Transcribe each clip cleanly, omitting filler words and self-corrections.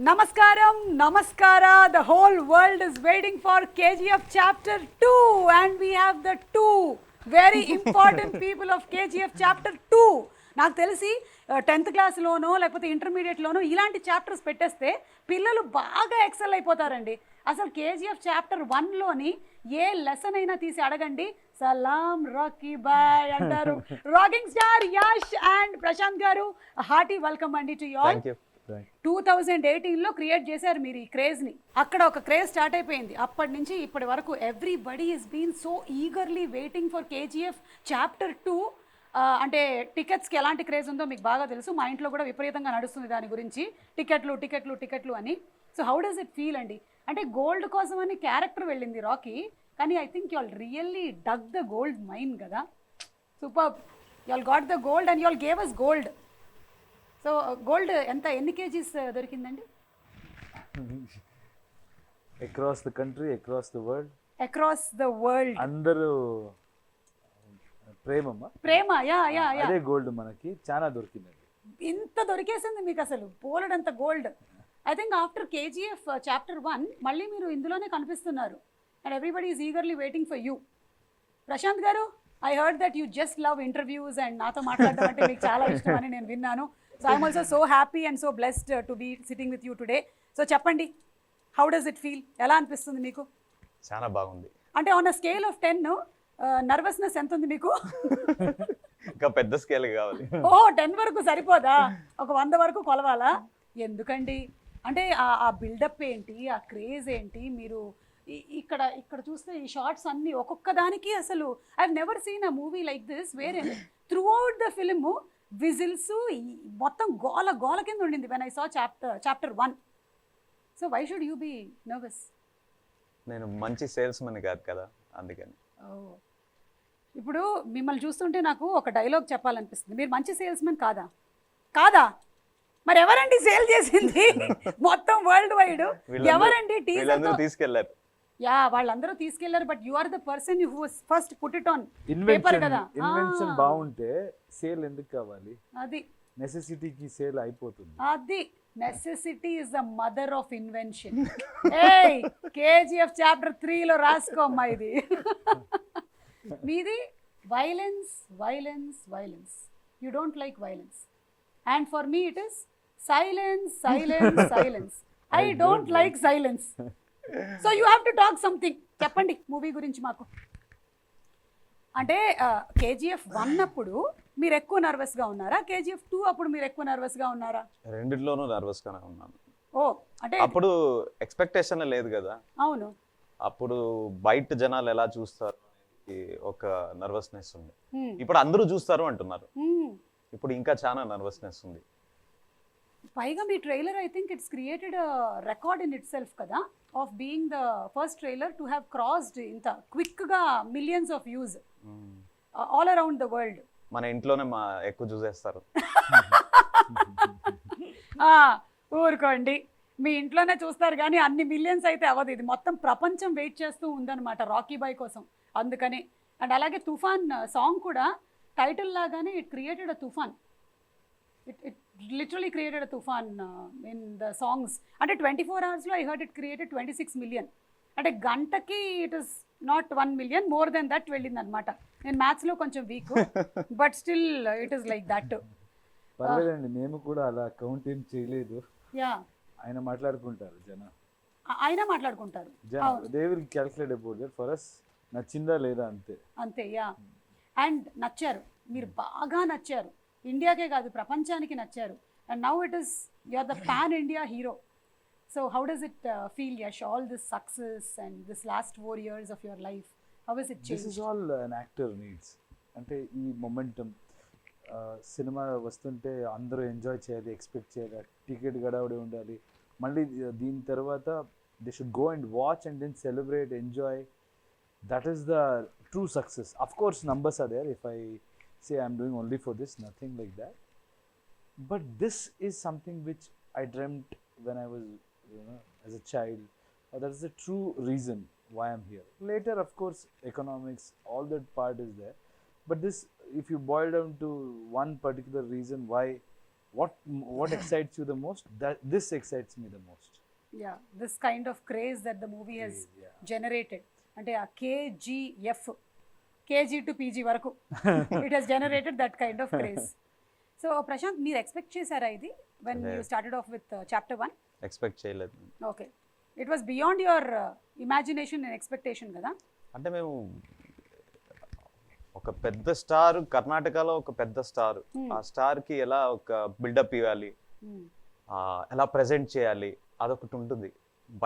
Namaskaram, Namaskara. The whole world is waiting for KGF Chapter 2, and we have the two very important people of KGF Chapter 2. నాకు తెలిసి 10th క్లాస్లోనో లేకపోతే ఇంటర్మీడియట్లోనో ఇలాంటి chapters పెట్టేస్తే పిల్లలు బాగా XL అయిపోతారండి. అసలు KGF చాప్టర్ 1లోని ఏ లెసన్ అయినా తీసి అడగండి, సలాం రాకీ బాయ్ అంటారు. Rocking star Yash and Prashanth garu, hearty welcome అండి టు యు ఆల్. 2018లో క్రియేట్ చేశారు మీరు ఈ క్రేజ్ని. అక్కడ ఒక క్రేజ్ స్టార్ట్ అయిపోయింది. అప్పటి నుంచి ఇప్పటి వరకు everybody is been so eagerly waiting for KGF chapter 2. అంటే టికెట్స్కి ఎలాంటి క్రేజ్ ఉందో మీకు బాగా తెలుసు. మా ఇంట్లో కూడా విపరీతంగా నడుస్తుంది దాని గురించి, టికెట్లు టికెట్లు టికెట్లు అని. So how does it feel అండి? అంటే గోల్డ్ కోసం అని క్యారెక్టర్ వెళ్ళింది రాకీ, కానీ I think you all really dug the gold mine కదా. Super, you all got the gold and you all gave us gold. So gold ఎన్ని KGs దొరికిందండి? Across the country, across the world. Across the world అందరూ ప్రేమ, yeah yeah yeah, అదే gold మనకి చాలా దొరికిందండి. ఇంత దొరికేసింది మీకు అసలు పోలడంత gold. I think after KGF chapter 1 మళ్ళీ మీరు ఇందులోనే కనిపిస్తున్నారు and everybody is eagerly waiting for you. Prashanth గారు, I heard that you just love interviews and నాతో మాట్లాడడం అంటే మీకు చాలా ఇష్టం అని నేను విన్నాను. So I'm also so happy and so blessed to be sitting with you today. So చెప్పండి, how does it feel? ఎలా అనిపిస్తుంది మీకు? చాలా బాగుంది. అంటే on a scale of 10 nervousness ఎంత ఉంది మీకు? ఇంకా పెద్ద స్కేల్ కావాలి. 10 వరకు సరిపోదా? ఒక 100 వరకు కొలవాలా? ఎందుకండి అంటే ఆ బిల్డప్ ఏంటి, ఆ క్రేజ్ ఏంటి? మీరు ఇక్కడ చూస్తే ఈ షార్ట్స్ అన్నీ ఒక్కొక్క దానికి అసలు I have never seen a movie like this where throughout the film whistles మొత్తం గోల గోల కింద ఉండింది when I saw chapter 1. So why should you be nervous? నేను మంచి సేల్స్ మన్ కాదు కదా, అందుకని. ఇప్పుడు మిమ్మల్ని చూస్తుంటే నాకు ఒక డైలాగ్ చెప్పాలనిపిస్తుంది. మీరు మంచి సేల్స్ మెన్ కాదా? కాదా? మరి ఎవరండి సేల్ చేసింది మొత్తం వరల్డ్ వైడ్? ఎవరండి తీసుకెళ్లారు? యా, వాళ్ళందరూ తీసుకెళ్లారు, but you are the person who was first put it on paper కదా. ఇన్వెన్షన్ బాగుంటే సేల్ ఎందుకు కావాలి? అది నెసెసిటీకి సేల్ అయిపోతుంది. అది necessity is the mother of invention. ఏయ్, KGF చాప్టర్ 3లో రాసుకోమ్మా ఇది. మీది violence violence violence. You don't like violence and for me it is silence silence silence. I don't like silence. So you have to talk something. చెప్పండి movie గురించి మాకు. అంటే KGF 1 అప్పుడు మీరు ఎక్కువ నర్వస్గా ఉన్నారా? KGF 2 అప్పుడు మీరు ఎక్కువ నర్వస్గా ఉన్నారా? రెండిట్లోనూ నర్వస్గానే ఉన్నాను. అంటే అప్పుడు ఎక్స్పెక్టేషన్ లేదు కదా. అవును, అప్పుడు బయట జనాలు ఎలా చూస్తారు ఒక నర్వస్నెస్ ఉంది. ఇప్పుడు అందరూ చూస్తారు అంటున్నారు, ఇప్పుడు ఇంకా చాలా నర్వస్నెస్ ఉంది. పైగా మీ trailer I think it's created record in itself కదా, of being the first trailer to have crossed ఇంత క్విక్గా millions of views all around the world. మన ఇంట్లోనే ఎక్కువ చూసేస్తారు. ఊరుకోండి, మీ ఇంట్లోనే చూస్తారు కానీ అన్ని మిలియన్స్ అయితే అవ్వదు. ఇది మొత్తం ప్రపంచం వెయిట్ చేస్తూ ఉందన్నమాట రాకీ బాయ్ కోసం, అందుకని. అండ్ అలాగే తుఫాన్ సాంగ్ కూడా టైటిల్ లాగానే ఇట్ క్రియేటెడ్ అ తుఫాన్. It literally created a tufan in the songs. అంటే 24 hours I heard it created 26 million. అంటే గంటకి it is not 1 million, more than that వెళ్ళింది అనమాట. నేను మ్యాథ్స్లో కొంచెం week, but still it is like that. పర్లేదండి, మేము కూడా అలా కౌంట్ ఏం చేయలేదు. యా, ఆయన మాట్లాడుకుంటారు, ఆయన మాట్లాడుకుంటారు. they will calculate about that for us. నచ్చిందా లేదా అంతే అంతే. యా, అండ్ నచ్చారు, మీరు బాగా నచ్చారు. ఇండియాకే కాదు ప్రపంచానికి నచ్చారు. And now it is you are the pan India hero. So how does it feel Yash, all this success and this last 4 years of your life? How is it change? This is all an actor needs. అంటే ఈ momentum, cinema వస్తుంటే అందరూ enjoy చేయాలి, expect చేయాలి, ticket గడవడే ఉండాలి. మళ్ళీ దీని తర్వాత they should go and watch and then celebrate, enjoy. That is the true success. Of course numbers are there. If I say I'm doing only for this, nothing like that, but this is something which I dreamt when I was, as a child. That is the true reason why I'm here. Later, of course, economics, all that part is there, but this, if you boil down to one particular reason why what excites you the most? That this excites me the most. Yeah, this kind of craze that the movie has Yeah. generated. అంటే ఆ KGF, KG to PG వరకు it has generated that kind of craze. So Prashanth, మీరు expect చేశారా ఇది when you started off with chapter 1? Expect చేయలేదు. Okay, it was beyond your imagination and expectation కదా? అంటే మేము ఒక పెద్ద స్టార్, కర్ణాటకలో ఒక పెద్ద స్టార్, ఆ స్టార్కి ఎలా ఒక బిల్డప్ ఇవ్వాలి, ఎలా ప్రజెంట్ చేయాలి, అదొకటి ఉంటుంది.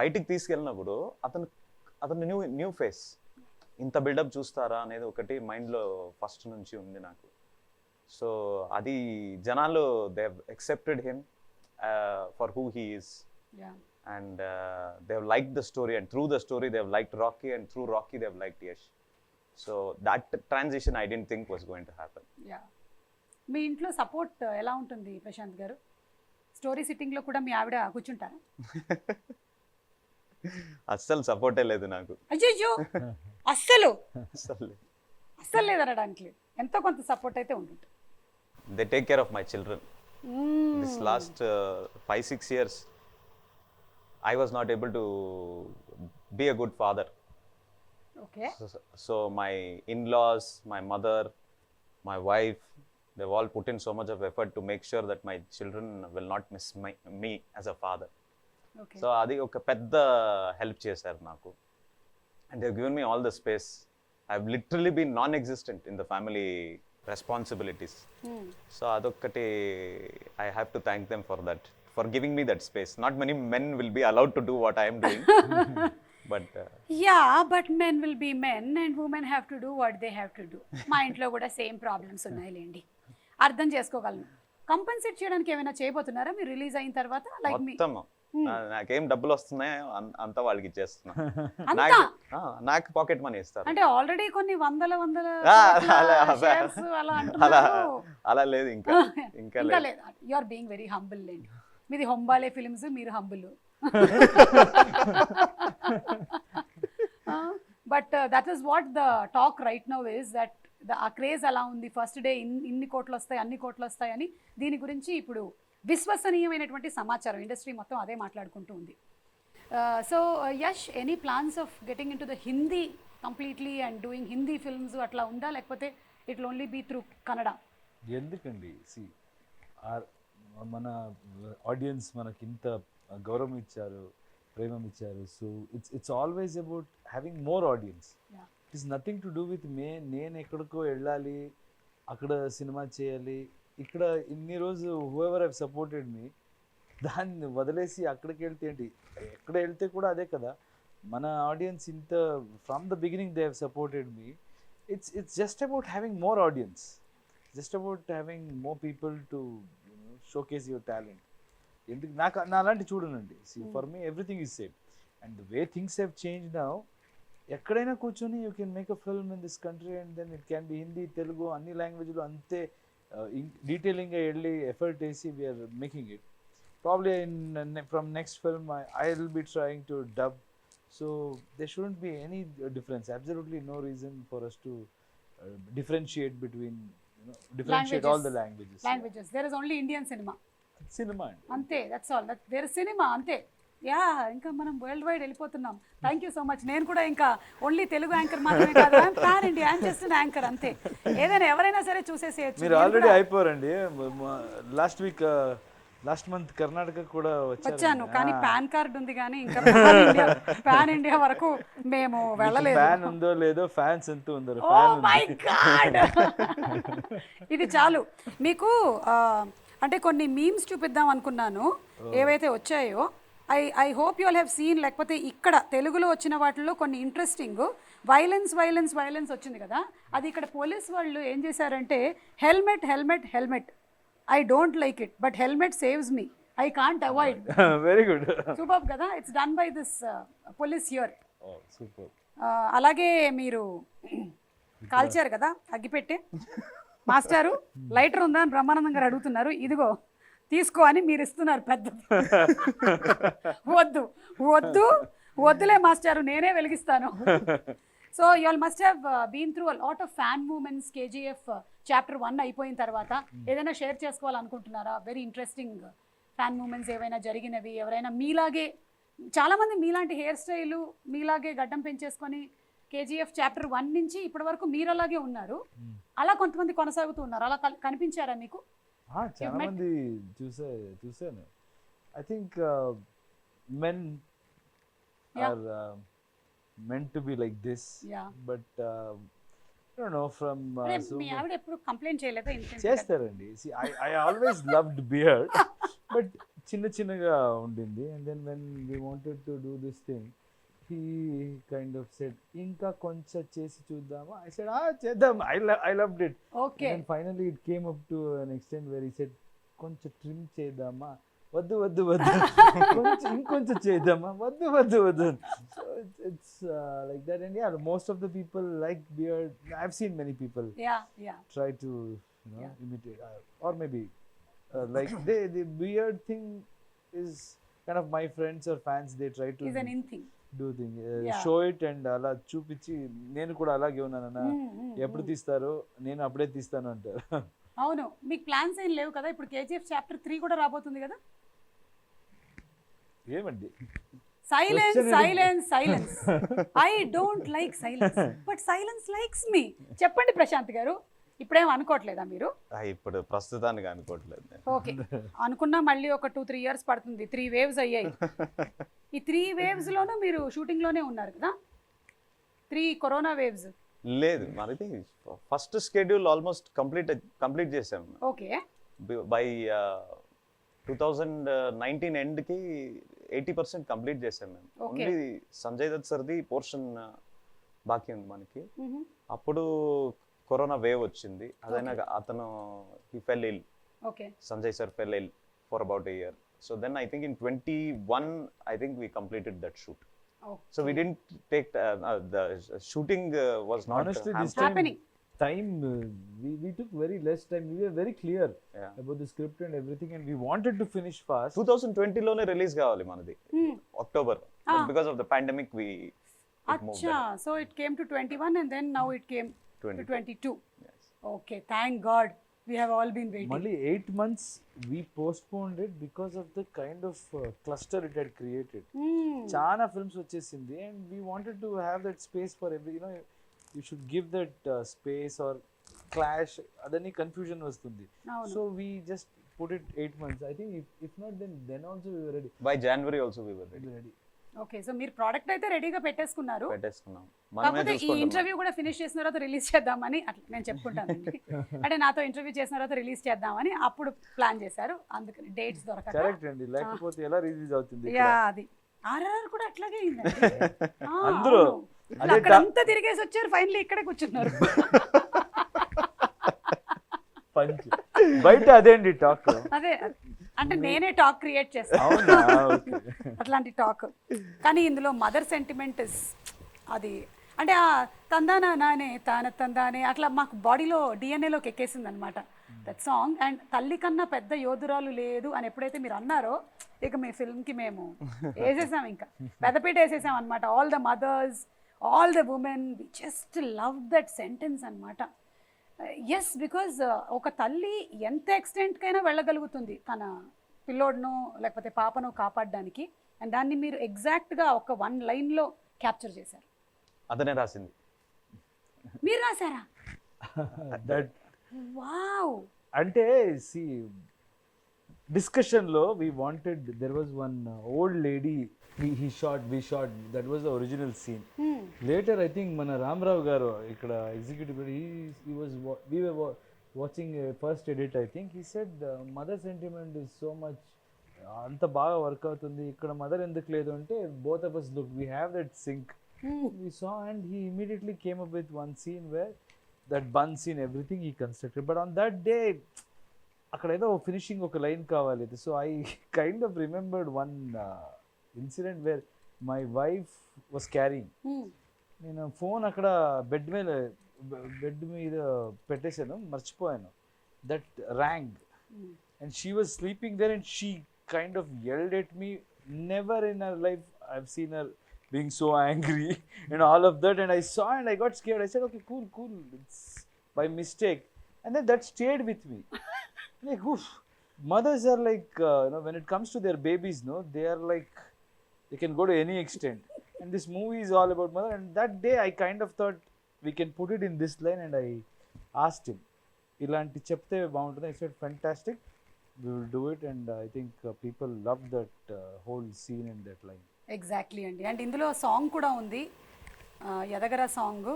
బయటికి తీసుకెళ్ళినప్పుడు అతను న్యూ ఫేస్, ఇంత బిల్డప్ చూస్తారా అనేది ఒకటి మైండ్లో ఫస్ట్ నుంచి ఉంది నాకు. సో అది జనాలు they have accepted him for who he is, and they have liked the story, and through the story they have liked Rocky, and through Rocky they have liked Yash. So that transition I don't think was going to happen. Yeah, మీ ఇంట్లో support ఎలా ఉంటుంది ప్రశాంత్ గారు? Story సిట్టింగ్లో కూడా మీ ఆవిడ కూర్చుంటారా? అస్సలు సపోర్టే లేదు నాకు. అయ్యో, అస్సలు అస్సలు అస్సలు లేదనడానికి లేదు, ఎంతో కొంత సపోర్ట్ అయితే ఉంటుంది. They take care of my children. This last 5-6 years I was not able to be a good father. Okay. So my in-laws, my mother, my wife, they've all put in so much of effort to make sure that my children will not miss me as a father. Okay. So adi oka pedda help chesaru naku, and they've given me all the space. I've literally been non-existent in the family responsibilities. So adokkati I have to thank them for that, for giving me that space. Not many men will be allowed to do what I am doing. But but men will be men and women have to do what they have to do. మా ఇంట్లో కూడా same problems ఉన్నాయిలేండి, అర్థం చేసుకోగలను. Compensate చేయడానికి ఏమైనా చేయబోతున్నారా మీరు release అయిన తర్వాత? లైక్ మొత్తం నాకేం డబ్బులు వస్తున్నాయో అంతా వాళ్ళకి ఇచ్చేస్తున్నా. అంతా నాకు పాకెట్ మనీ ఇస్తారు. అంటే ఆల్రెడీ కొన్ని వందల shares అలా అలా అంటున్నారు. అలా లేదు, ఇంకా లేదు. You are being very humble లేండి. మీది హొంబాలే ఫిల్మ్స్, మీరు humble. But that is what the talk right now is that ఆ క్రేజ్ అలా ఉంది. ఫస్ట్ డే ఇన్ని కోట్లు వస్తాయి, అన్ని కోట్లు వస్తాయి అని. దీని గురించి ఇప్పుడు విశ్వసనీయమైనటువంటి సమాచారం ఇండస్ట్రీ మొత్తం అదే మాట్లాడుకుంటూ ఉంది. So Yash, any plans of getting into the Hindi completely and doing Hindi films అట్లా ఉందా, లేకపోతే it will only be through Kannada? ఎందుకండి, మన ఆడియన్స్ మనకి ఇంత గౌరవం ఇచ్చారు, ప్రేమం ఇచ్చారు. So it's always about having more audience. It is nothing to do with నేను ఎక్కడికో వెళ్ళాలి, అక్కడ సినిమా చేయాలి. ఇక్కడ ఇన్ని రోజు హూఎవర్ హ్యావ్ సపోర్టెడ్ మీ, దాన్ని వదిలేసి అక్కడికి వెళ్తే ఏంటి? ఎక్కడ వెళ్తే కూడా అదే కదా. మన ఆడియన్స్ ఇంత from the beginning they have supported me. It's just about having more audience, just about having more people to showcase your talent. ఎందుకు నా అలాంటి చూడనండి. For me everything is same, and the way things have change now. ఎక్కడైనా కూర్చొని you can make a film in this country, and then it can be Hindi, Telugu, అన్ని లాంగ్వేజ్లో అంతే డీటెయిలింగ్గా వెళ్ళి ఎఫర్ట్ వేసి we're making it. Probably from next film I will be trying to dub. So there shouldn't be any difference, absolutely no reason for us to differentiate between, differentiate all the languages. There is only Indian cinema ante, that's all. There is cinema ante. Yeah, ఇంకా మనం world wide వెళ్ళిపోతున్నాం. Thank you so much. నేను కూడా ఇంకా only Telugu anchor మాత్రమే కాదు, pan India, I'm just anchor అంతే. ఏదైనా ఎవరైనా సరే చూసేసేయచ్చు. మీరు ఆల్రెడీ అయిపోరండి. లాస్ట్ మంత్ కర్ణాటక కూడా వచ్చాను, కానీ పాన్ కార్డ్ ఉంది, కానీ ఇంకా పాన్ ఇండియా వరకు మేము వెళ్ళలేదు. ఫ్యాన్ ఉందో లేదో, ఫ్యాన్స్ ఎంత ఉందో. ఓ మై గాడ్, ఇది చాలు మీకు. అంటే కొన్ని మీమ్స్ చూపిద్దాం అనుకున్నాను, ఏవైతే వచ్చాయో. I hope you all have seen. లేకపోతే ఇక్కడ తెలుగులో వచ్చిన వాటిల్లో కొన్ని ఇంట్రెస్టింగ్, వైలెన్స్ వచ్చింది కదా, అది ఇక్కడ పోలీస్ వాళ్ళు ఏం చేశారంటే, helmet I don't like it, but helmet saves me. I can't avoid. Very good. Superb కదా. It's done by this police here. Oh, super. అలాగే మీరు కాల్చారు కదా అగ్గిపెట్టే. మాస్టారు లైటర్ ఉందా అని బ్రహ్మానందం గారు అడుగుతున్నారు. ఇదిగో తీసుకో అని మీరు ఇస్తున్నారు. పెద్ద వద్దులే మాస్టారు, నేనే వెలిగిస్తాను. So you all must have been through a lot of fan moments KGF chapter 1 అయిపోయిన తర్వాత. ఏదైనా షేర్ చేసుకోవాలనుకుంటున్నారా? వెరీ ఇంట్రెస్టింగ్ ఫ్యాన్ మూమెంట్స్ ఏవైనా జరిగినవి, ఎవరైనా మీలాగే, చాలామంది మీలాంటి హెయిర్ స్టైలు, మీలాగే గడ్డం పెంచేసుకొని కేజీఎఫ్ చాప్టర్ 1 నుంచి ఇప్పటి వరకు మీరు అలాగే ఉన్నారు, అలా కొంతమంది కొనసాగుతూ ఉన్నారు. అలా కనిపించారా మీకు? చాలా మంది చూసాను. I think men are meant to be like this, but I don't know from మీ ఆవిడ ఎప్పుడు కంప్లైంట్ చేయలేదా? చేస్తారండి. See, I always loved beard, but చిన్నగా ఉండింది. And then when we wanted to do this thing, he kind of said, ఇంకా కొంచెం చేసి చూద్దామా? I said, చేద్దాం. I loved it. Okay. And finally it came up to an extent where he said, కొంచెం trim చేద్దామా? వద్దు కొంచెం ఇంకొంచెం చేద్దామా? వద్దు. So it's like that. And yeah, most of the people like beard. I've seen many people try to imitate, or maybe like the beard thing is kind of my friends or fans, they try to is an in thing, do thing, show it and అలా చూపించి నేను కూడా అలాగే ఉన్నానన్నా, ఎప్పుడు తీస్తారో నేను అప్పుడే తీస్తాను అంటారు. అవును. మీకు ప్లాన్స్ ఏం లేవు కదా? ఇప్పుడు కేజీఎఫ్ చాప్టర్ 3 కూడా రాబోతుంది కదా? ఏమండి? Silence. I don't like silence, but silence likes me. చెప్పండి ప్రశాంత్ గారు, ఇప్పుడేం అనుకోవట్లేదా మీరు? ఇప్పుడు ప్రస్తుతానికి అనుకోవట్లేదు. ఓకే, అనుకున్నా మళ్ళీ ఒక 2-3 years పడుతుంది. 3 waves అయ్యాయి. ఈ 3 waves లోనూ మీరు షూటింగ్ లోనే ఉన్నారు కదా? 3 కరోనా వేవ్స్ లేదు, మనది ఫస్ట్ షెడ్యూల్ ఆల్మోస్ట్ కంప్లీట్ చేసాం. ఓకే. బై 2019 ఎండ్ కి 80% కంప్లీట్ చేసాం మేము. ఓన్లీ సంజయ్ దత్ సర్ది పోర్షన్ బాకీ ఉంది మనకి. అప్పుడు కరోనా వేవ్ వచ్చింది. అదైనా అతను he fell ill. Okay. Sanjay sir fell ill for about a year. So then I think in 21 I think we completed that shoot. Okay. So we didn't take the shooting was not honestly this happening. Time we took very less time. We were very clear about the script and everything, and we wanted to finish fast. 2020 లోనే release కావాలి మనది, October. But because of the pandemic we Acha, so it came to 21 and then now it came to 22. Yes. Okay, thank God. We have all been waiting. Only 8 months we postponed it because of the kind of cluster it had created. Chana films vachesindi, and we wanted to have that space for every, you should give that space or clash, adani confusion vastundi. So we just put it 8 months. I think if not then also we were ready. By January also we were ready. Okay, so మీరు product అయితే రెడీగా పెట్టేసుకున్నారు. మనమే కాకపోతే ఈ interview కూడా finish చేసిన తర్వాత release చేద్దామని అట్లా నేను చెప్పుకుంటాను. అంటే నాతో ఇంటర్వ్యూ చేసిన తర్వాత రిలీజ్ చేద్దామని అప్పుడు ప్లాన్ చేశారు. అందుకని డేట్స్ దొరకక. కరెక్ట్ అండి, లేకపోతే ఎలా రిలీజ్ అవుతుంది? అది ఆర్ఆర్ కూడా అట్లాగే అయిందండి. అందరూ అక్కడంతా తిరిగేసి వచ్చారు, ఫైనల్లీ ఇక్కడే కూర్చున్నారు. బయట అదేండి టాక్. అదే అంటే నేనే టాక్ క్రియేట్ చేస్తాను అట్లాంటి టాక్. కానీ ఇందులో మదర్ సెంటిమెంట్ అది అంటే తందానా నానే తందానే అట్లా మాకు బాడీలో డిఎన్ఏలోకి ఎక్కేసింది అనమాట దట్ సాంగ్. అండ్ తల్లి కన్నా పెద్ద యోధురాలు లేదు అని ఎప్పుడైతే మీరు అన్నారో, ఇక మీ ఫిల్మ్కి మేము వేసేసాం, ఇంకా పెద్దపీట వేసేసాం అనమాట. All the mothers, all the women, we just love that sentence అనమాట. ఎస్, బికాజ్ ఒక తల్లి ఎంత ఎక్స్టెంట్కైనా వెళ్ళగలుగుతుంది తన పిల్లోడ్ను లేకపోతే పాపను కాపాడడానికి. అండ్ దాన్ని మీరు ఎగ్జాక్ట్గా ఒక 1 లైన్లో క్యాప్చర్ చేశారు. అతనే రాసింది. మీరు రాశారా? వావ్. అంటే సి డిస్కషన్ లో we wanted, there was one old lady we shot, that was the original scene. Later I think మన రామరావు గారు ఇక్కడ executive, we were watching a first edit, I think he said mother sentiment is so much, అంత బాగా work అవుతుంది ఇక్కడ, mother ఎందుకు లేదు అంటే both of us look, we have that sync. We saw, and he immediately came up with one scene where that bun scene, everything he constructed. But on that day అక్కడ ఏదో finishing ఒక line కావాలి. So I kind of remembered one incident where my wife was carrying. నేను phone అక్కడ bed మీద పెట్టేశాను, మర్చిపోయాను. That rang and she was sleeping there and she kind of yelled at me. Never in her life I've seen her being so angry and all of that, and I saw and I got scared. I said, okay, cool, it's by mistake, and then that stayed with me. Like, oof, mothers are like, when it comes to their babies, no, they are like, they can go to any extent, and this movie is all about mother. And that day I kind of thought we can put it in this line, and I asked him, ilanti chepte baguntunda. I said, fantastic, we will do it. And I think people loved that whole scene and that line. Exactly అండి. And ఇందులో song కూడా ఉంది, ఎదగర song,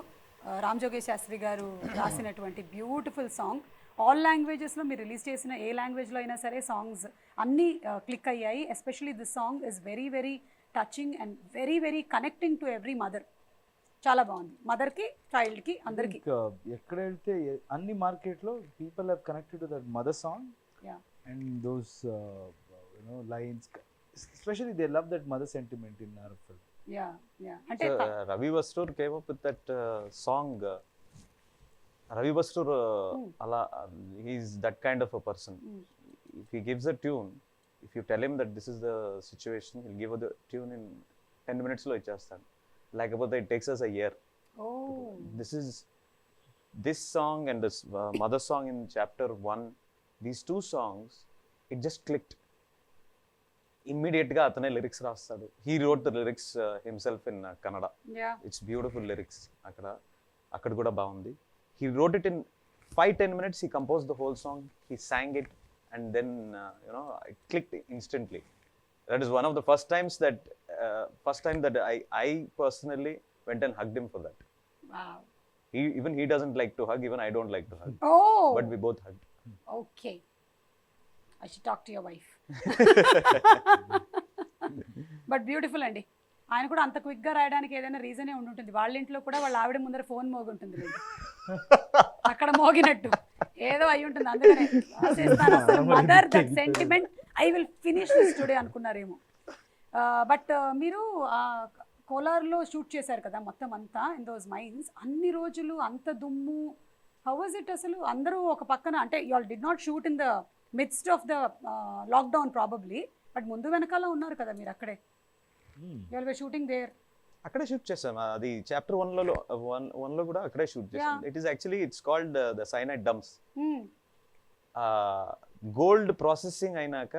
Ram జోగేష్ Sastry గారు రాసినటువంటి beautiful song. All లాంగ్వేజెస్లో మీరు release చేసిన ఏ లాంగ్వేజ్లో అయినా సరే సాంగ్స్ అన్నీ క్లిక్ అయ్యాయి. Especially this song is very very touching and very very connecting to every mother. చాలా బాగుంది, మదర్కి, చైల్డ్కి, అందరికీ. ఎక్కడ వెళ్తే అన్ని మార్కెట్లో people have connected to that mother song and those lines. Especially they love that mother sentiment in our film. Yeah. Ante Ravi Bastur came up with that song. Ravi Bastur, he's that kind of a person. If he gives a tune, if you tell him that this is the situation, he'll give you the tune in 10 minutes lo ichchestadu. Like about that, it takes us a year. This song and this mother song in chapter 1, these two songs, it just clicked. ఇమ్మీడియట్గా అతనే lyrics రాస్తాడు. He wrote the lyrics himself in Kannada. It's beautiful lyrics. అక్కడ కూడా బాగుంది. He wrote it in 5-10 minutes. He compose the whole song, he sang it, and then it clicked instantly. That is one of the first time that I personally went and hugged him for that. Even he doesn't like to hug, even I don't like to hug. But we both hugged. Okay. I should talk to your wife. But beautiful అండి. ఆయన కూడా అంత క్విక్గా రాయడానికి ఏదైనా రీజనే ఉండుంటుంది. వాళ్ళ ఇంట్లో కూడా వాళ్ళ ఆవిడ ముందర ఫోన్ మోగుంటుంది, అక్కడ మోగినట్టు ఏదో అయి ఉంటుంది. అందుకనే రాసేస్తాను అసలు mother that sentiment, I will finish this today అనుకున్నారేమో. బట్ మీరు కోలార్లో షూట్ చేశారు కదా మొత్తం అంతా, ఇన్ దోస్ మైన్స్, అన్ని రోజులు అంత దుమ్ము, హౌ వాజ్ ఇట్ అసలు? అందరూ ఒక పక్కన, అంటే you all did not shoot in the midst of the lockdown probably, but ముందు వెనకాల ఉన్నారు కదా మీరు అక్కడే. you all were shooting there. అక్కడే షూట్ చేసాం. అది చాప్టర్ 1 లో కూడా అక్కడే షూట్ చేసాం. It is actually it's called the cyanide dumps. Gold processing అయినాక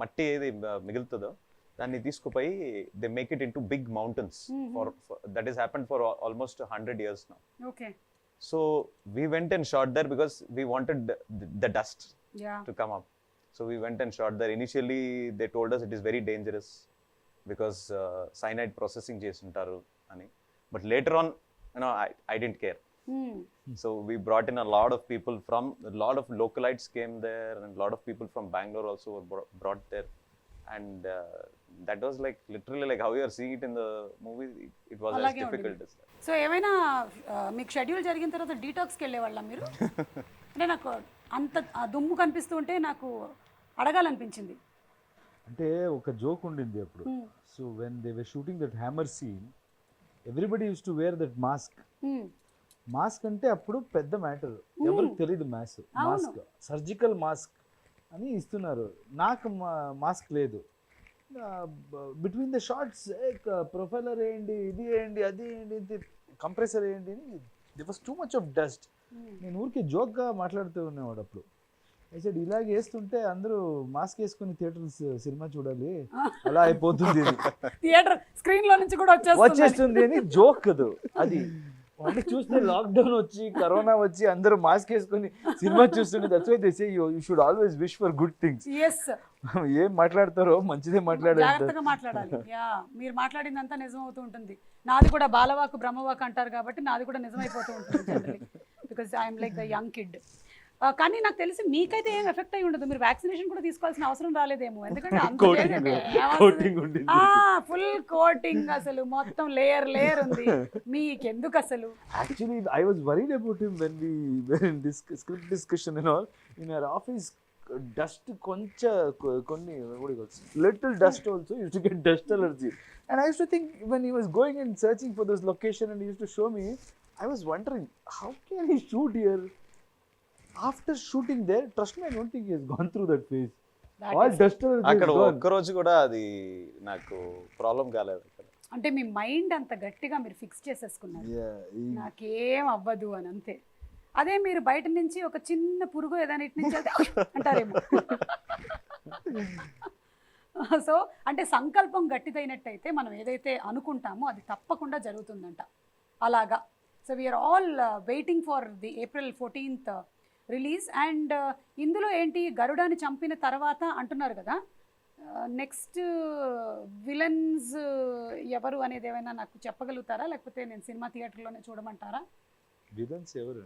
మట్టి ఏది మిగులుతుందో దాన్ని తీసుకుపోయి they make it into big mountains. For that is happened for almost 100 years now. Okay. So we went and shot there because we wanted the dust to come up. So we went and shot there. Initially they told us it is very dangerous because cyanide processing chesuntaru ani, but later on I didn't care. So we brought in a lot of people from, a lot of localites came there, and a lot of people from Bangalore also were brought there. And that was like literally like how you are seeing it in the movie. It was as difficult as that. So ఏమైనా మీకు schedule జరిగిన తర్వాత డీటాక్స్కి వెళ్ళేవాళ్ళ మీరు? అంటే నాకు అంత దుమ్ము కనిపిస్తూ ఉంటే నాకు అడగాలనిపించింది. అంటే ఒక జోక్ ఉండింది అప్పుడు. So when they were shooting that hammer scene, everybody use to wear that mask. Mask అంటే అప్పుడు పెద్ద మ్యాటర్, ఎవరికి తెలియదు మాస్క్, సర్జికల్ మాస్క్ అని ఇస్తున్నారు. నాకు మాస్క్ లేదు. బిట్వీన్ ద షార్ట్స్ ప్రొఫైలర్ వేయండి, ఇది వేయండి, అది వేయండి, కంప్రెసర్ వేయండి అని, the was too much of dust. నేను ఊరికే జోక్గా మాట్లాడుతూ ఉన్నవాడు అప్పుడు. అయితే ఇలాగ వేస్తుంటే అందరూ మాస్క్ వేసుకుని థియేటర్స్ సినిమా చూడాలి, అలా అయిపోతుంది, థియేటర్ స్క్రీన్ లో నుంచి కూడా వచ్చేస్తుంది అని జోక్ అది. అది అంటే చూస్తే లాక్డౌన్ వచ్చి, కరోనా వచ్చి, అందరూ మాస్క్ వేసుకొని సినిమా చూస్తుంటే that's why they say you should always wish for good things. ఏం మాట్లాడతారో మంచిదే మాట్లాడాలి. మీరు మాట్లాడిందంతా నిజం అవుతూ ఉంటుంది. నాది కూడా బాలవాకు బ్రహ్మవాకు అంటారు కాబట్టి నాది కూడా నిజమైపోతూ ఉంటుంది, because I'm like the young kid. కానీ నాకు తెలిసి మీకైతే ఏం ఎఫెక్ట్ అయి ఉండదు, మీరు వ్యాక్సినేషన్ కూడా తీసుకోవాల్సిన అవసరం రాలేదేమో, ఎందుకంటే ఫుల్ కోటింగ్ అసలు మొత్తం లేయర్ ఉంది మీకెందుకు అసలు? Actually I was worried about him when we were in this script discussion and all in our office. Dust కొన్ని little dust also used to get dust allergy. And I used to think when he was going and searching for this location and he used to show me, I was wondering how can he shoot here? After shooting there, trust me, I don't think he has gone through that phase. All dust allergy is gone. ఒక్క రోజు కూడా అది నాకు problem కాలేదు అక్కడ. అంటే మీ mind అంత గట్టిగా మీరు ఫిక్స్ చేసేసుకున్నారు, నాకేం అవ్వదు అని, అంతే. అదే మీరు బయట నుంచి ఒక చిన్న పురుగు ఏదైనా ఇటు నుంచి వెళ్తే అంటారేమో. సో అంటే సంకల్పం గట్టిదైనట్టయితే మనం ఏదైతే అనుకుంటామో అది తప్పకుండా జరుగుతుందంట, అలాగా. So we are all waiting for the April 14th release. And ఇందులో ఏంటి, గరుడాని చంపిన తర్వాత అంటున్నారు కదా, నెక్స్ట్ విలన్స్ ఎవరు అనేది ఏమైనా నాకు చెప్పగలుగుతారా, లేకపోతే నేను సినిమా థియేటర్లోనే చూడమంటారా? విలన్స్ ఎవరు?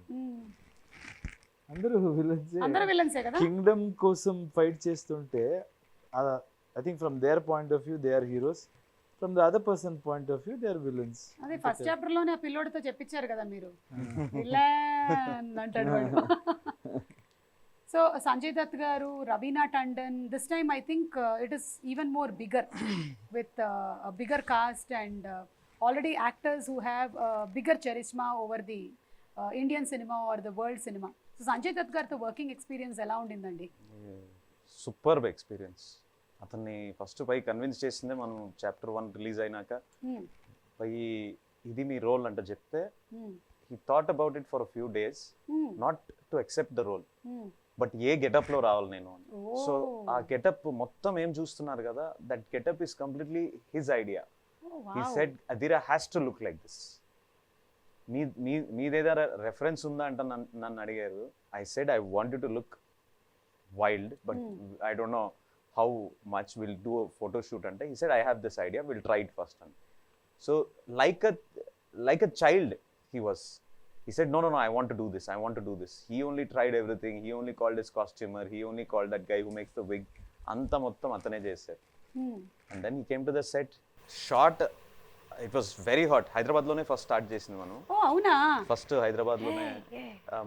అందరూ విలన్సే. అందరూ విలన్సే కదా. కింగ్డమ్ కోసం ఫైట్ చేస్తుంటే I think from their point of view they are heroes, from the other person point of view they are villains. అదే ఫస్ట్ చాప్టర్ లోనే ఆ పిల్లోడితో చెప్పించారు కదా మీరు, విలన్ అంటాడు వాడు. So Sanjay Dutt garu, Raveena Tandon, this time I think it is even more bigger with bigger cast and already actors who have bigger charisma over the Indian cinema or the world cinema. So Sanjay Dutt గారితో working experience ఎలా ఉండిందండి? Superb experience. అతన్ని first పై convince చేసిందే మనం chapter 1 release అయినాక. పై ఇది మీ role అంటే చెప్తే he thought about it for a few days, not to accept the role, but A getup లో రావాలి నేను. సో ఆ గెటప్ మొత్తం ఏం చూస్తున్నారు కదా, that getup is completely his idea. He said Adheera has to look like this. మీదేదా reference ఉందా అంటే నన్ను అడిగారు. I said I wanted to look wild, but I don't know how much will do photo shoot అంటే. He said I have this idea, will try it first అని. So like a child he was. He said no, I want to do this. He only tried everything. He only called his costumer, he only called that guy who makes the wig. Anta mottam atane chesaru. And then he came to the set, shot. It was very hot. Hyderabad lone first start chesindi manu. Oh avuna, first Hyderabad lone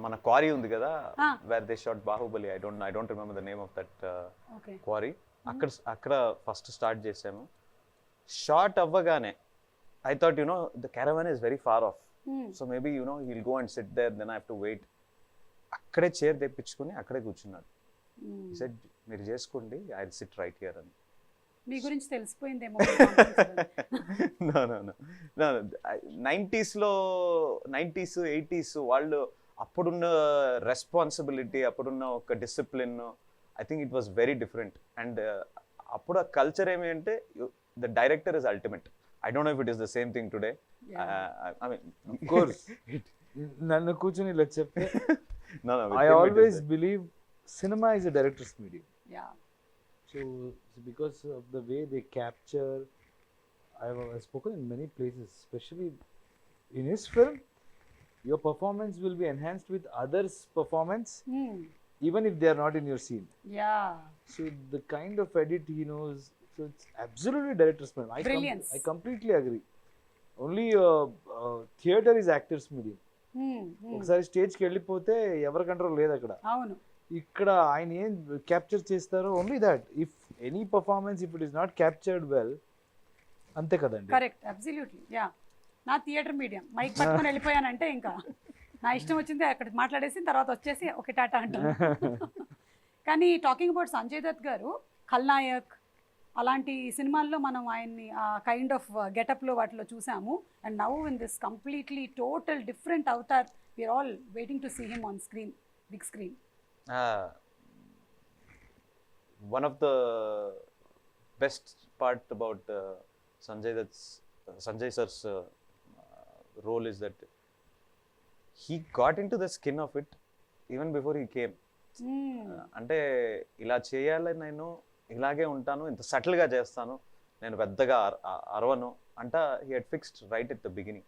mana quarry undi kada, where they shot Bahubali. I don't remember the name of that quarry. akkada first start chesamu. Shot avvagane I thought, the caravan is very far off. So maybe, he'll go and sit there, then I have to wait. Akkade chair తెప్పించుకొని అక్కడే కూర్చున్నాడు. He said, మీరు చేసుకోండి, I'll sit right here అని. మీ గురించి తెలిసిపోయిందేమో. No. 90s, 80s వాళ్ళు అప్పుడున్న responsibility, అప్పుడున్న ఒక discipline, I think it was very different. And అప్పుడు ఆ కల్చర్ ఏమి అంటే the director is ultimate. I don't know if it is the same thing today. I mean, of course. Nannu kuchuni ila cheppe. No. I always believe cinema is a director's medium. Yeah. So because of the way they capture, I have spoken in many places, especially in his film, your performance will be enhanced with others' performance, even if they are not in your scene. Yeah. So the kind of edit he knows. So it's absolutely director's medium. I completely agree. Only theater is actor's medium. ఒకసారి స్టేజ్కి వెళ్ళిపోతే ఎవరి control లేదు అక్కడ. అవును. ఇక్కడ ఆయన ఏం క్యాప్చర్ చేస్తారో only that. If any performance if it is not captured well, అంతే కదండి. Correct, absolutely. యా, నా థియేటర్ మీడియం. మైక్ పట్టుకొని వెళ్ళిపోయానంటే ఇంకా నా ఇష్టం వచ్చింది అక్కడ మాట్లాడేసి తర్వాత వచ్చేసి ఒక టాటా అంటాను. కానీ టాకింగ్ అబౌట్ సంజయ్ దత్ గారు, ఖల్నాయక్ అలాంటి సినిమాల్లో మనం ఆయన్ని ఆ కైండ్ ఆఫ్ గెటప్లో వాటిలో చూసాము. And now in this completely total different avatar, we are all waiting to see him on screen, big screen. One of the best part about Sanjay sir's role is that he got into the skin of it even before he came. అంటే ఇలా చేయాలని నేను ఇలాగే ఉంటాను, ఇంత సటిల్గా చేస్తాను, నేను పెద్దగా అరవను అంట. He had fixed right at the beginning.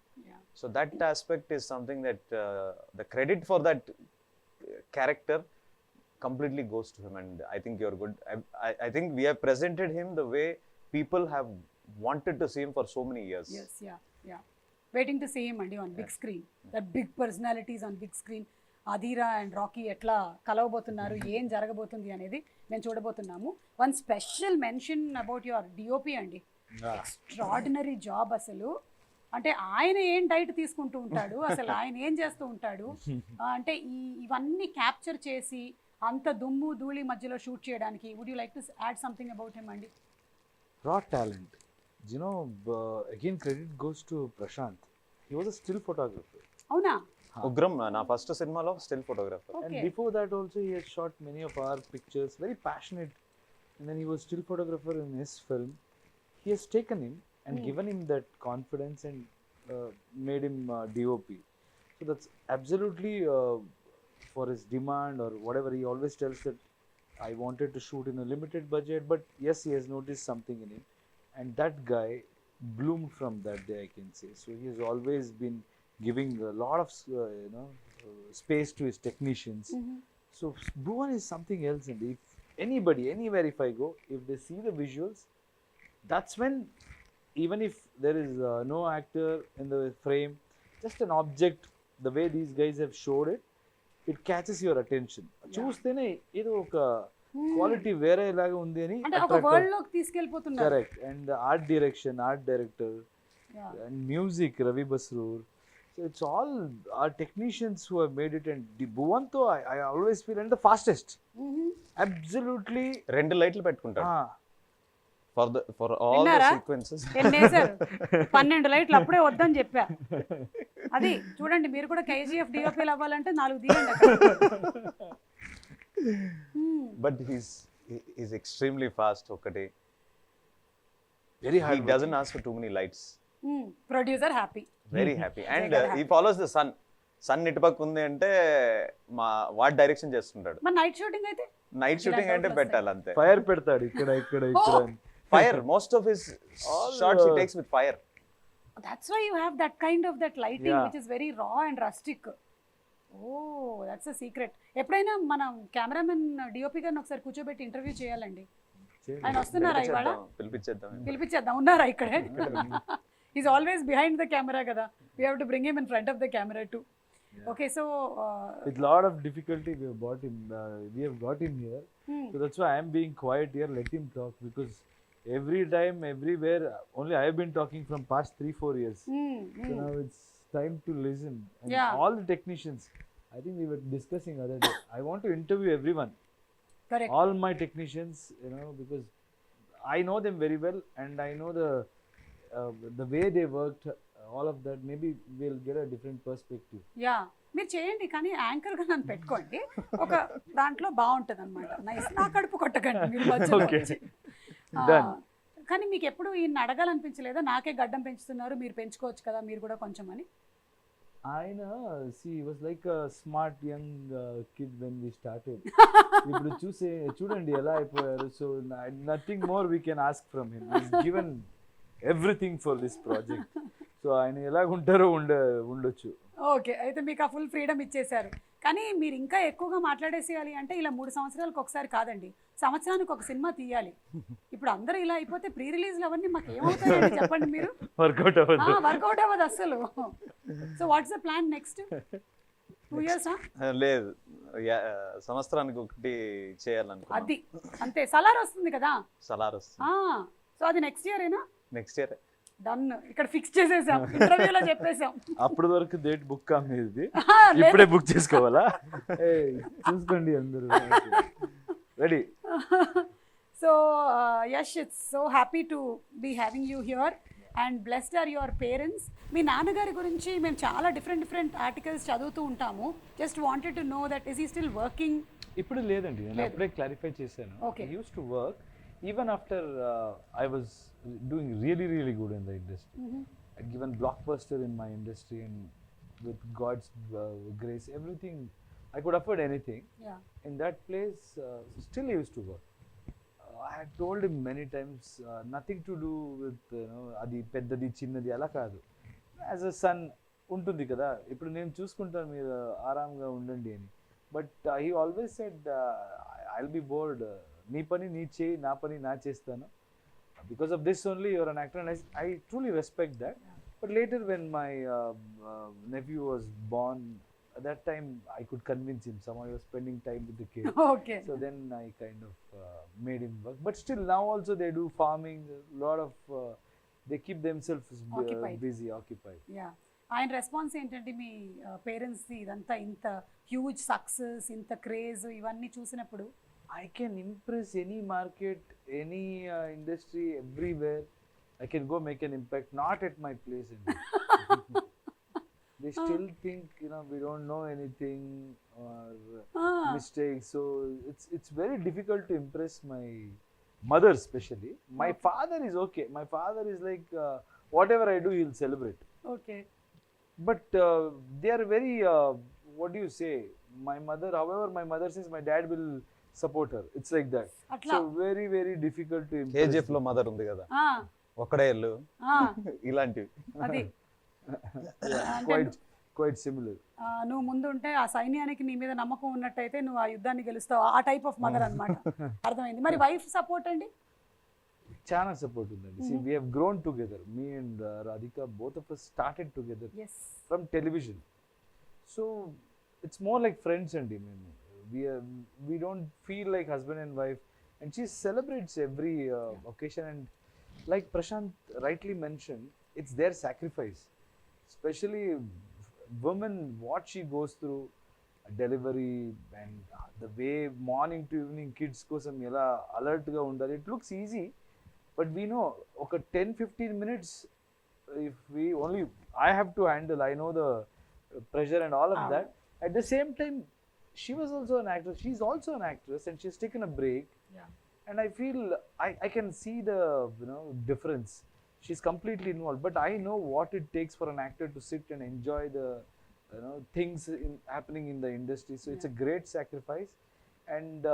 So that aspect is something that the credit for that character completely goes to him, and I think you're good. I think we have presented him the way people have wanted to see him for so many years. Yes, yeah. Waiting to see him and on big screen. That big personalities on big screen. Adira and Rocky ఎట్లా కలవబోతున్నారు, ఏం జరగబోతుంది అనేది మేము చూడబోతున్నాము. One special mention about your DOP అండి. Extraordinary job అసలు. అంటే ఆయన ఏం డైట్ తీసుకుంటూ ఉంటాడు, అసలు ఆయన ఏం చేస్తూ ఉంటాడు అంటే ఇవన్నీ క్యాప్చర్ చేసి అంత దుమ్ము ధూళి మధ్యలో షూట్ చేయడానికి. Would you like to add something about him అండి? Raw talent. You know, again credit goes to Prashanth. He was a still photographer. అవునా? ఉగ్రం నా ఫస్ట్ సినిమాలో still photographer. And Okay. before that also he has shot many of our pictures, very passionate. And then he was still photographer in his film. He has taken him and given him that confidence and made him DOP. So that's absolutely for his demand or whatever. He always tells that I wanted to shoot in a limited budget, but yes, he has noticed something in him, and that guy bloomed from that day, I can say. So he has always been giving a lot of space to his technicians. So Bhuvan is something else, and if anybody anywhere if I go, if they see the visuals, that's when, even if there is no actor in the frame, just an object, the way these guys have showed it, it catches your attention. చూస్తేనే ఏదో ఒక quality వేరే లాగా ఉంది అని అంటే ఒక world లోకి తీసుకెళ్ళిపోతున్నారు. Correct. And art direction, art director and music Ravi Basrur. So it's all our technicians who have made it. And భువన్తో I always feel and the fastest. Absolutely 2 లైట్లు పెట్టుకుంటాడు ఫర్ ఆల్ ద విన్నారా? సీక్వెన్సెస్. ఎన్నేసారు? 12 లైట్లు అప్పుడే వద్దని చెప్పా. అది చూడండి, మీరు కూడా KGF డిఓపీలు అవ్వాలంటే 4 తీయండి అక్కడ. But he's extremely fast. ఒకటి very he hard. doesn't ask for too many lights. Producer happy. Very happy. And he follows the sun. Sun ఇటుపక్క ఉంది అంటే వాట్ డైరెక్షన్ చేస్తుంటాడు. మరి నైట్ షూటింగ్ అయితే నైట్ షూటింగ్ అంటే పెట్టాలి అంతే. ఫైర్ పెడతాడు ఇక్కడ ఇక్కడ ఇక్కడ అని. Fire most of his shots he takes with fire. that's why you have that kind of that lighting Yeah. which is very raw and rustic. Oh, that's a secret. ఎప్పుడైనా మనం కెమెరామెన్ డిఓపి గారిని ఒకసారి కూర్చోబెట్టి interview చేయాలండి. ఆయన వస్తున్నారా ఇవాళ? పిలిపించేద్దాం. ఉన్నారా ఇక్కడే? Is always behind the camera కదా. We have to bring him in front of the camera too. Okay, so with lot of difficulty we have got him here. So that's why I am being quiet here. Let him talk, because every time, everywhere, only I have been talking from past 3-4 years. So now it's time to listen. And all the technicians, I think we were discussing other day, I want to interview everyone. correct. All my technicians, because I know them very well, and I know the way they worked, all of that. Maybe we'll get a different perspective. Yeah, మీరు చేయండి, కానీ యాంకర్గా నన్ను పెట్టుకోండి. ఒక దాంట్లో బాగుంటుంది అనమాట. Nice. నా కడుపు కొట్టకండి మీరు మధ్యలో వచ్చి. కానీ మీకు ఎప్పుడు ఈయన అడగాలనిపించలేదా? నాకే గడ్డం పెంచుతున్నారు, మీరు పెంచుకోవచ్చు కదా మీరు కూడా కొంచెం అని. ఆయన he was like a smart young kid when we started. ఇప్పుడు చూడండి ఎలా అయిపోయారు. So nothing more we can ask from him. He's given everything for this project. So ఆయన ఎలాగుంటారో ఉండొచ్చు. ఓకే, అయితే మీకు ఆ ఫుల్ ఫ్రీడమ్ ఇచ్చేశారు. కానీ మీరు ఇంకా ఎక్కువగా మాట్లాడేసేయాలి అంటే ఇలా 3 సంవత్సరాలకు ఒకసారి కాదండి, సంవత్సరానికి ఒక సినిమా తీయాలి. ఇప్పుడు అందరూ ఇలా అయిపోతే ప్రీ రిలీజ్లు అవన్నీ మాకు ఏమవుతాయండి చెప్పండి మీరు? వర్కౌట్ అవ్వదు అస్సలు. So what's the plan next 2 years? లేదు, సంవత్సరానికి ఒకటి చేయాలనుకో. అది అంతే. సలార్ వస్తుంది కదా. సలార్ వస్తుంది. సో అది నెక్స్ట్ ఇయర్ ఏనా? Next year done. ఇక్కడ ఫిక్స్ చేసేసాం, ఇంటర్వ్యూలో చెప్పేసాం. అప్పటి వరకు డేట్ బుక్ కాదు, ఇప్పుడే బుక్ చేసుకోవాలా? చూసుకోండి అందరూ. Ready. So Yash, it's so happy to be having you here and blessed are your parents. మీ నాన్నగారి గురించి మేము చాలా డిఫరెంట్ ఆర్టికల్స్ చదువుతూ ఉంటాము. Just wanted to know that is he still working? ఇప్పుడు లేదండి, నేను అప్పుడే క్లారిఫై చేశాను. Okay. He used to work even after I was doing really good in the industry. I'd given blockbuster in my industry, and with God's grace, everything, I could afford anything. Yeah. In that place, still he used to work. I had told him many times, nothing to do with adi peddadi chinnadi ala kaadu. As a son ఉంటుంది కదా, ఇప్పుడు నేను చూసుకుంటాను, మీరు ఆరాంగా ఉండండి అని. But he always said, I'll be bored. నీ పని నీ చేయి, నా పని నా చేస్తాను. Because of this only you're an actor, and I truly respect that. But later when my nephew was born, at that time I could convince him. Somehow he was spending time with the kid. Okay. So then I kind of made him work. But still now also they do farming, a lot of they keep themselves busy, occupied. Yeah. ఆయన response ఏంటంటే మీ parents ఇదంతా ఇంత huge success, ఇంత craze ఇవన్నీ చూసినప్పుడు? I can impress any market, any industry, everywhere. I can go make an impact, not at my place. They still think, we don't know anything or mistakes. So it's very difficult to impress my mother, especially. My father is okay. My father is like, whatever I do, he'll celebrate. Okay. But they are very, what do you say? My mother, however, my mother says my dad will support her. It's like that. Atla. So very, very difficult to impress. KGF లో mother ఉంది కదా, Ah, ఒక్కడే ఇల్లు, ah, ఇలాంటివి. అది Quite similar. నువ్వు ముందు ఉంటే ఆ సైన్యానికి నీ మీద నమ్మకం ఉన్నట్టయితే నువ్వు ఆ యుద్ధాన్ని గెలుస్తావు. ఆ టైప్ ఆఫ్ మదర్ అన్నమాట. అర్థమైంది. మరి వైఫ్ సపోర్ట్ అండి? Chana support undandi. See, we have grown together. Me and Radhika, both of us started together from television. So it's more like friends, and we don't feel like husband and wife. And she celebrates every occasion. And like Prashanth rightly mentioned, it's their sacrifice. Especially women, what she goes through, delivery, and the way morning to evening kids kosam ela alert ga undali. It looks easy. But we know, okay, 10-15 minutes, if we only, I have to handle, I know the pressure and all of that. At the same time, she was also an actress. She's also an actress, and she's taken a break. Yeah. And I feel, I can see the, difference. She's completely involved. But I know what it takes for an actor to sit and enjoy the, things happening in the industry. So it's a great sacrifice. And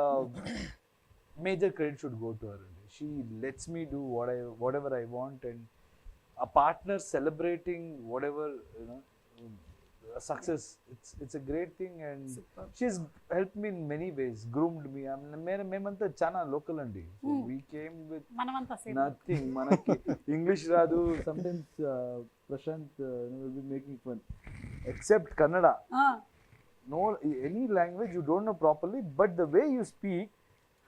major credit should go to her. She lets me do whatever I want, and a partner celebrating whatever success. It's a great thing, and she's helped me in many ways, groomed me. Memanta chana local andi. So we came with nothing. Manaki English radu. Sometimes Prashanth will be making fun, except Kannada. No, any language you don't know properly, but the way you speak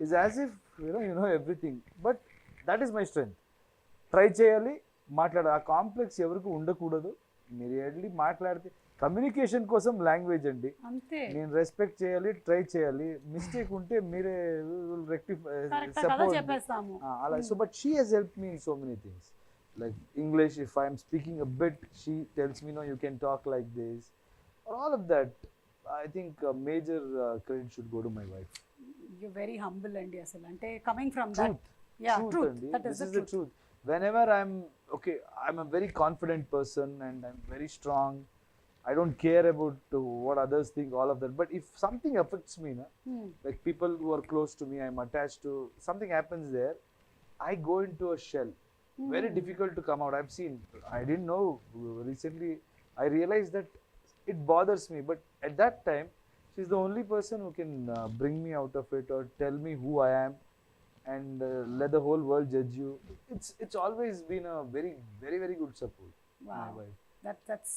is as if you know everything. But that is my strength. Try cheyali, మాట్లాడ ఆ complex ఎవరికి ఉండకూడదు. మీరు వెళ్ళి మాట్లాడితే communication కోసం language అండి. నేను రెస్పెక్ట్ చేయాలి, ట్రై చేయాలి. మిస్టేక్ ఉంటే మీరే రెక్టిఫై సపోర్ట్ అలా. So but she has help me in so many things. Like English, if I'm speaking a bit, she tells me, no you can talk like this. All of that, I think major credit should go to my wife. You're very humble and asal ante coming from that. Truth. That is the truth. Whenever I'm a very confident person, and I'm very strong. I don't care about what others think, all of that. But if something affects me, like people who are close to me, I'm attached to, something happens there, I go into a shell. Very difficult to come out. I've seen, I didn't know, recently I realized that it bothers me. But at that time, she's the only person who can bring me out of it, or tell me who I am, and let the whole world judge you. It's always been a very, very, very good support. Wow. My wife. That's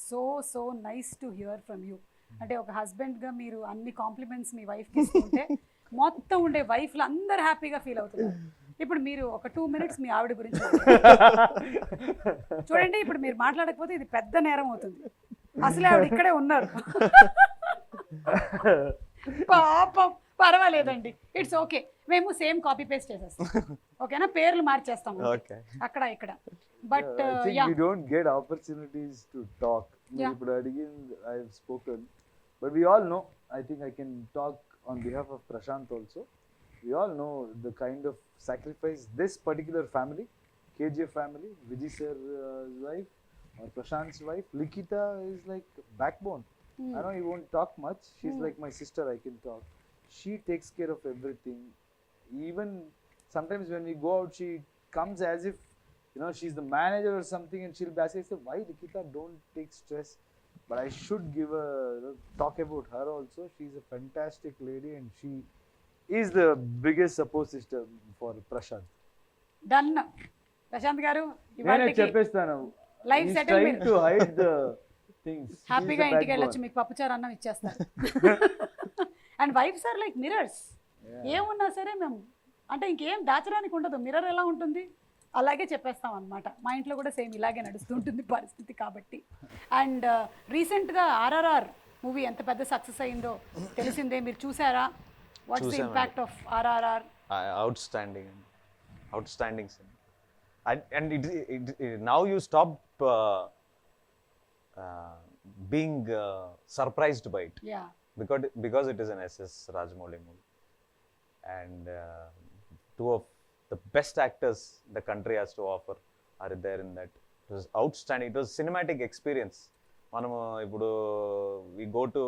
so nice to hear from you. అంటే ఒక husband గా మీరు అన్ని compliments మీ wife కి ఇస్తుంటే మొత్తం ఉండే వైఫ్లు అందరు హ్యాపీగా ఫీల్ అవుతున్నారు. ఇప్పుడు మీరు ఒక 2 minutes మీ ఆవిడ గురించి చూడండి. ఇప్పుడు మీరు మాట్లాడకపోతే ఇది పెద్ద నేరం అవుతుంది. అసలే ఆవిడ ఇక్కడే ఉన్నారు. పాపం, పర్వాలేదండి, ఇట్స్ ఓకే. మేము సేమ్ కాపీ పేస్ట్ చేసేస్తాం, ఓకేనా? పేర్లు మార్చేస్తాం అక్కడ ఇక్కడ. But we don't get opportunities to talk. ఇప్పుడు అడిగిన I have spoken, but we all know, I think I can talk on behalf of Prashanth also. We all know the kind of sacrifice this particular family, KGF family, Vijay sir's wife or Prashanth's wife, Likita, is like backbone. I know he won't talk much. She's like my sister. I can talk. She takes care of everything. Even sometimes when we go out, she comes as if she's the manager or something, and she'll be asking, "Why, Nikita? Don't take stress." But I should give talk about her also. She's a fantastic lady, and she is the biggest support system for Prashanth. Done. Prashanth garu, నేను చెప్పేస్తాను. Life settlement. Trying to hide the things. హ్యాపీగా ఇంటికి వెళ్ళొచ్చు, మీకు పప్పుచారు అన్నం ఇచ్చేస్తారు. And wives are like mirrors. ఏమున్నా సరే మేము అంటే ఇంకేం దాచడానికి ఉండదు. మిర్రర్ ఎలా ఉంటుంది అలాగే చెప్పేస్తాం అనమాట. మా ఇంట్లో కూడా సేమ్ ఇలాగే నడుస్తుంటుంది పరిస్థితి కాబట్టి. అండ్ రీసెంట్గా RRR మూవీ ఎంత పెద్ద సక్సెస్ అయిందో తెలిసిందే. మీరు చూసారా? What's the impact of RRR? Outstanding And now you stop being surprised by it, Yeah. because it is an SS Rajamouli movie, and two of the best actors the country has to offer are there in that. It was outstanding. It was cinematic experience. మనము ఇప్పుడు we go to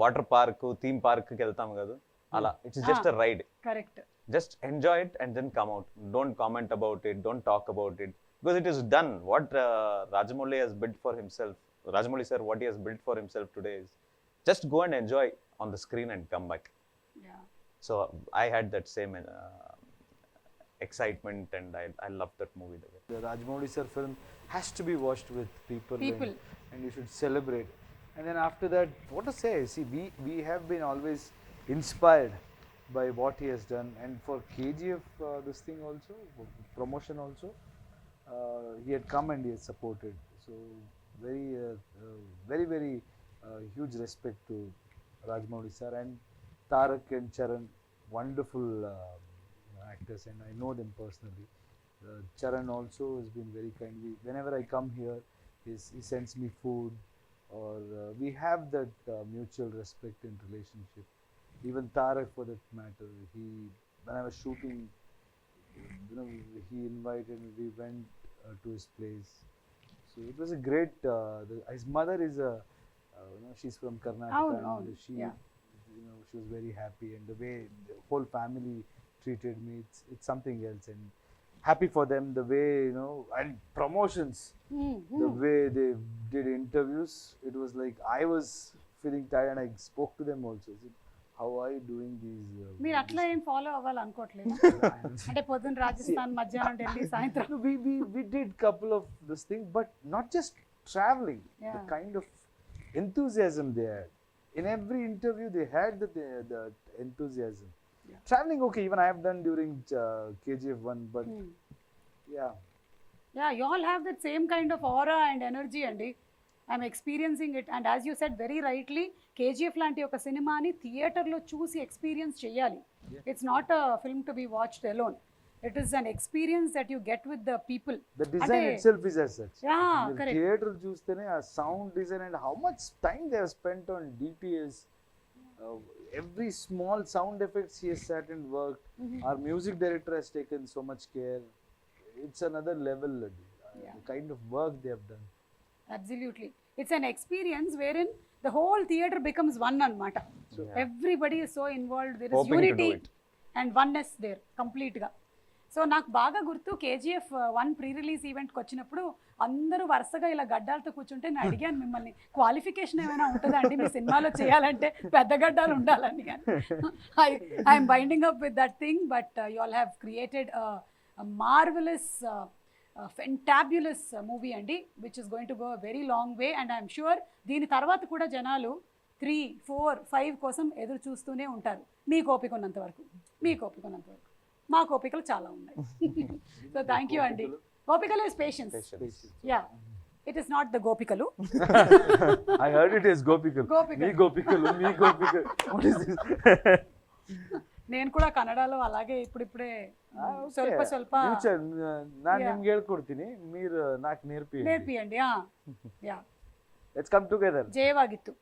water park, theme park కి వెళ్తాం కదా, అలా it's just a ride. Correct. Just enjoy it and then come out. Don't comment about it, don't talk about it, because it is done. What Rajamouli has built for himself, Rajamouli sir, what he has built for himself today is just go and enjoy on the screen and come back. Yeah. So I had that same excitement, and I loved that movie. The Rajamouli sir film has to be watched with people. And you should celebrate. And then after that, what to say? See, we have been always inspired by what he has done. And for KGF, this thing also, promotion also, he had come and he has supported. So very huge respect to Rajamouli sir, and Tarak and Charan, wonderful actors, and I know them personally. Charan also has been very kind. Whenever I come here, he sends me food, or we have that mutual respect and relationship. Even Tarak, for that matter, when I was shooting, he invited me. We went to his place. So it was a great. His mother is she's from Karnataka, and she was very happy, and the way the whole family treated me, it's something else. And happy for them, the way, and promotions, the way they did interviews, it was like I was feeling tired, and I spoke to them also. I said, how are you doing these? మీరు అట్లా ఏం follow అవ్వాలనుకోవట్లేదు అంటే పొద్దున్న రాజస్థాన్, మధ్యాహ్నం ఢిల్లీ, సాయంత్రం. We did couple of this thing, but not just traveling. The kind of enthusiasm they had in every interview, they had the enthusiasm. Traveling, okay, even I have done during KGF 1, but yeah, you all have that same kind of aura and energy, andi. I'm experiencing it, and as you said very rightly, KGF లాంటి ఒక సినిమాని థియేటర్లో చూసి experience చేయాలి. It's not a film to be watched alone. It is an experience that you get with the people. The design itself is as such. Yeah, correct. Theater చూస్తేనే ఆ sound design and how much time they have spent on DTS. Every small sound effects he has sat and worked. Our music director has taken so much care. It's another level. The kind of work they have done. Absolutely. It's an experience wherein the whole theater becomes one anamata. Everybody is so involved. There is unity and oneness there complete ga. So నాకు బాగా గుర్తు KGF 1 pre release ఈవెంట్కి వచ్చినప్పుడు అందరూ వరుసగా ఇలా గడ్డాలతో కూర్చుంటే నేను అడిగాను మిమ్మల్ని, క్వాలిఫికేషన్ ఏమైనా ఉంటుందా అండి మీ సినిమాలో చేయాలంటే పెద్ద గడ్డాలు ఉండాలని. కానీ I'm binding up with that thing, but you all have created marvellous fantabulous movie అండి, which is going to go very long way. And I'm sure దీని తర్వాత కూడా జనాలు 3, 4, 5 కోసం ఎదురు చూస్తూనే ఉంటారు. మీకు ఓపిక ఉన్నంత వరకు, మీకు ఓపిక ఉన్నంత వరకు. మా కోపికలు చాలా ఉన్నాయి. సో థ్యాంక్ యూ అండి. గోపికలు is patience. Yeah, it is not the గోపికలు. I heard it is gopikalu. మీ గోపికలు, మీ గోపికలు. What is this? నేను కూడా కన్నడలో అలాగే ఇప్పుడిప్పుడే ಸ್ವಲ್ಪ ನಾನು ನಿಮ್ಗೆ ಹೇಳ್ಕೊಡ್ತೀನಿ, మీరు నాకు నేర్పియండి. Yeah, let's come together. జయವಾಗಿತ್ತು.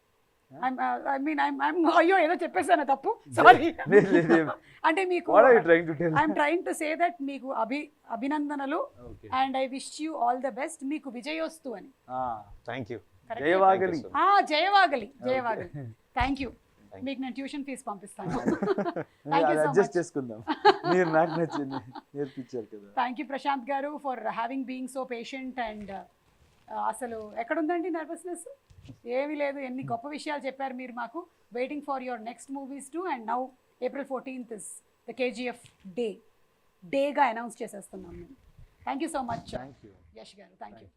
అయ్యో ఏదో చెప్పేసాను తప్పు, సారీ. అంటే మీకు I'm trying to say that మీకు అభినందనలు, and I wish you all the best. మీకు విజయోస్తు అని. Thank you. జయవాగలి. జయవాగలి, జయవాగలి. Thank you. మీకు నేను ట్యూషన్ ఫీజు పంపిస్తాను. అడ్జస్ట్ చేసుకుందాం, మీరు నాకు నచ్చింది నేర్పించారు కదా. థ్యాంక్ యూ ప్రశాంత్ గారు for having being so patient. And అసలు ఎక్కడుందండి నర్వస్నెస్? ఏమీ లేదు. ఎన్ని గొప్ప విషయాలు చెప్పారు మీరు మాకు. Waiting for your next movies too. And now April 14th is the KGF డేగా అనౌన్స్ చేసేస్తున్నాం మేము. Thank you so much Yash గారు. Thank you.